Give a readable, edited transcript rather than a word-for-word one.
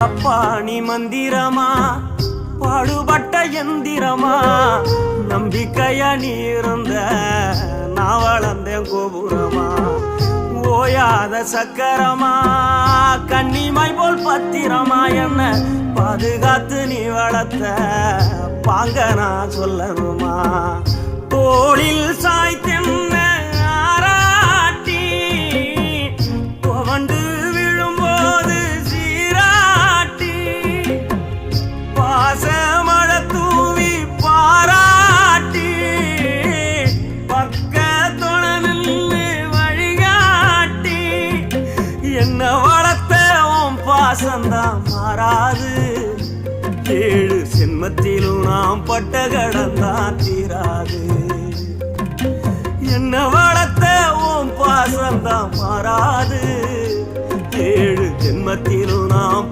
பாணி மந்திரமா பாடுபட்ட எந்திரமா நம்பிக்கையா நீ இருந்த நான் வளர்ந்தேன் கோபுரமா ஓயாத சக்கரமா கன்னிமாய் போல் பத்திரமா என்ன பாதுகாத்து நீ வளர்த்த பாங்க நான் சொல்லணுமா தோளில் சாய்த்தென்ன ஆராட்டி துவண்டு விழும்போது சீராட்டி பாசமழ தூவி பாராட்டி பக்கத்தொண நின்று வழிகாட்டி என்ன வளர்த்த உன் பாசந்தான் மாறாது ஏழு சென்மத்திலும் நாம் பட்ட கடந்தான் தீராது என்ன வளர்த்த உன் பாசந்தான் மாறாது ஏழு ஜென்மத்திலும் நாம்